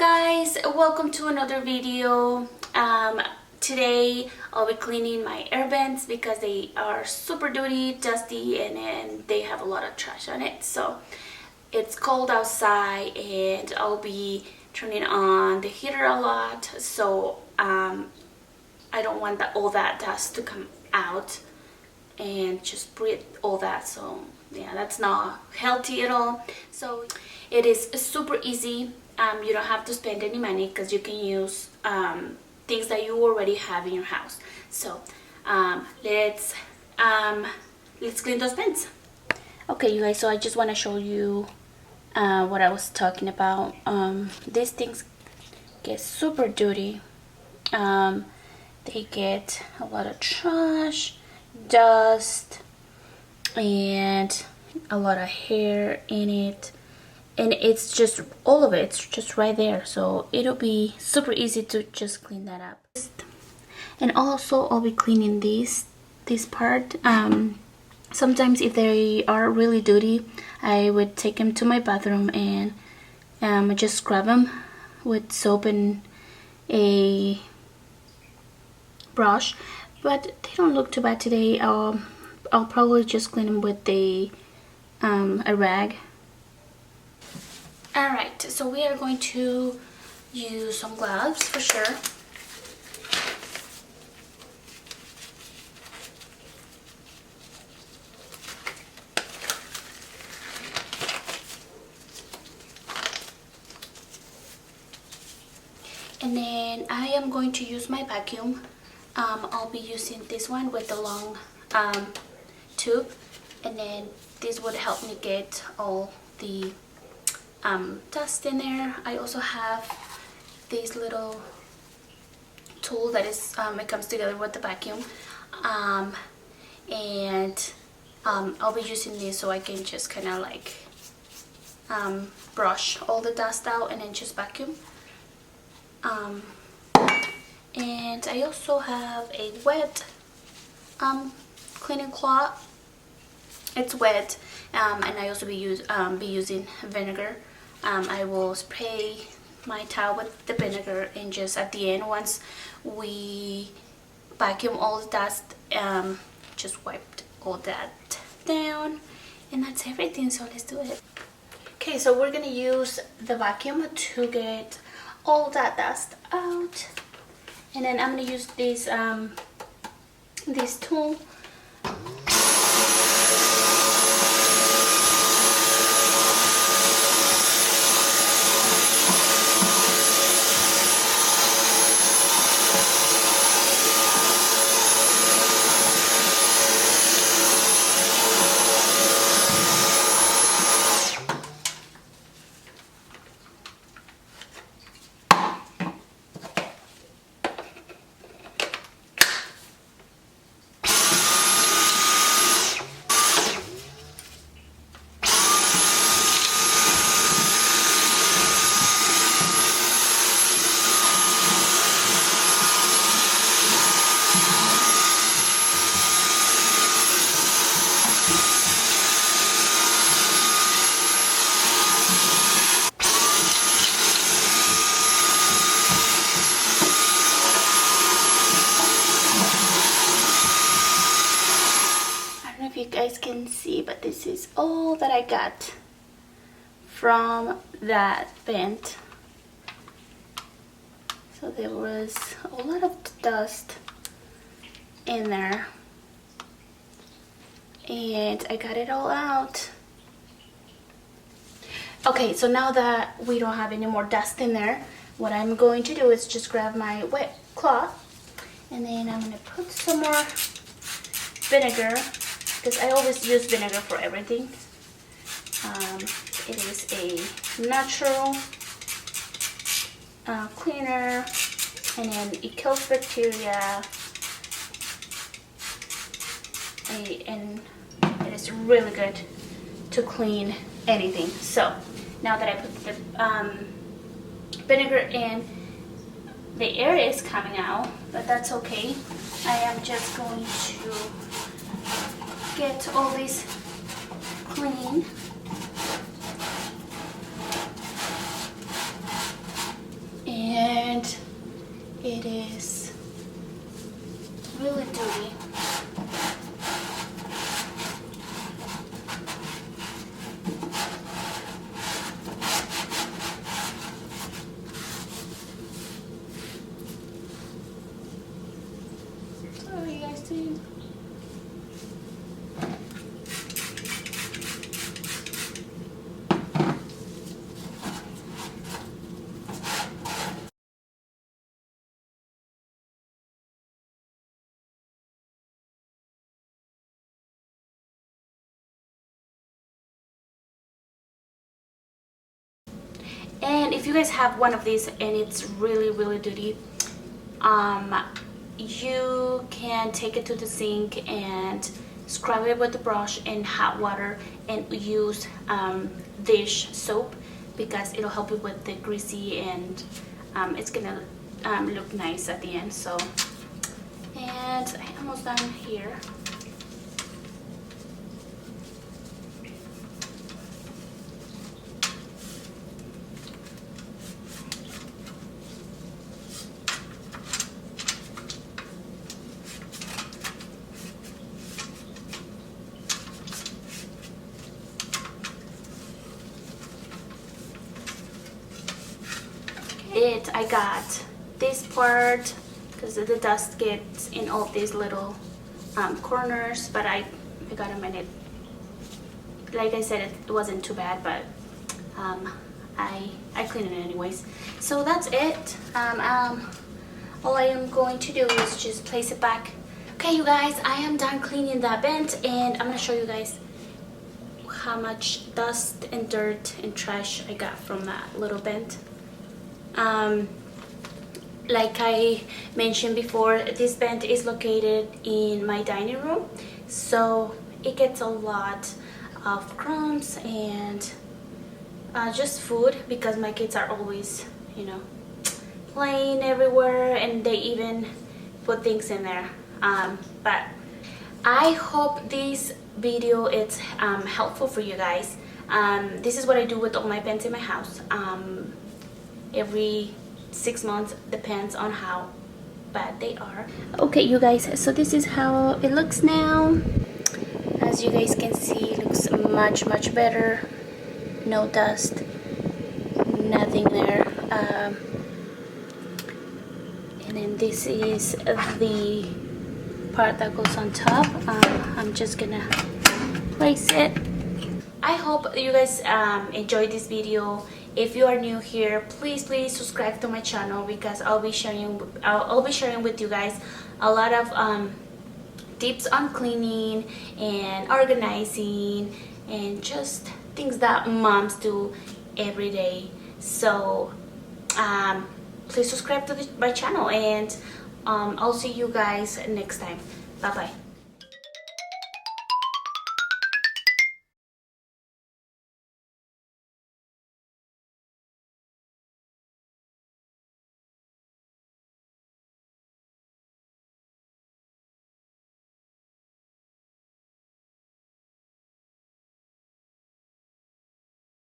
guys, welcome to another video. Today I'll be cleaning my air vents because they are super dirty, dusty, and they have a lot of trash on it. So it's cold outside and I'll be turning on the heater a lot, so I don't want all that dust to come out and just breathe all that. So yeah, that's not healthy at all. So it is super easy. You don't have to spend any money because you can use things that you already have in your house. So let's clean those vents. Okay, you guys, so I just want to show you what I was talking about. These things get super dirty. They get a lot of trash, dust, and a lot of hair in it, and it's just all of it's just right there, so it'll be super easy to just clean that up. And also I'll be cleaning this part. Sometimes if they are really dirty, I would take them to my bathroom and just scrub them with soap and a brush, but they don't look too bad today. I'll probably just clean them with a rag. Alright, so we are going to use some gloves for sure. And then I am going to use my vacuum. I'll be using this one with the long tube, and then this would help me get all the dust in there. I also have this little tool that is it comes together with the vacuum, and I'll be using this so I can just kind of like brush all the dust out and then just vacuum. And I also have a wet cleaning cloth. It's wet, and I also be using vinegar. I will spray my towel with the vinegar, and just at the end, once we vacuum all the dust, just wiped all that down, and that's everything. So let's do it. Okay, so we're gonna use the vacuum to get all that dust out, and then I'm gonna use this tool. You guys can see, but this is all that I got from that vent. So there was a lot of dust in there, and I got it all out. Okay, so now that we don't have any more dust in there, what I'm going to do is just grab my wet cloth, and then I'm going to put some more vinegar, because I always use vinegar for everything. It is a natural cleaner, and then it kills bacteria, and it is really good to clean anything. So now that I put the vinegar in, the air is coming out, but that's okay. I am just going to get all these clean. Dusty. And if you guys have one of these and it's really dirty, you can take it to the sink and scrub it with the brush in hot water and use dish soap, because it'll help you with the greasy, and it's gonna look nice at the end. So, and I'm almost done here. I got this part because the dust gets in all these little corners, but I got them in it. Like I said, it wasn't too bad, but I cleaned it anyways. So that's it. All I am going to do is just place it back. Okay, you guys, I am done cleaning that vent, and I'm gonna show you guys how much dust and dirt and trash I got from that little vent. Like I mentioned before, this vent is located in my dining room, so it gets a lot of crumbs and just food, because my kids are always, you know, playing everywhere, and they even put things in there. But I hope this video is helpful for you guys. This is what I do with all my vents in my house. Every 6 months, depends on how bad they are. Okay, you guys, so this is how it looks now. As you guys can see, it looks much better. No dust, nothing there. And then this is the part that goes on top. I'm just gonna place it. I hope you guys enjoyed this video. If you are new here, please subscribe to my channel, because I'll be sharing with you guys a lot of tips on cleaning and organizing and just things that moms do every day. So please subscribe to my channel, and I'll see you guys next time. Bye bye.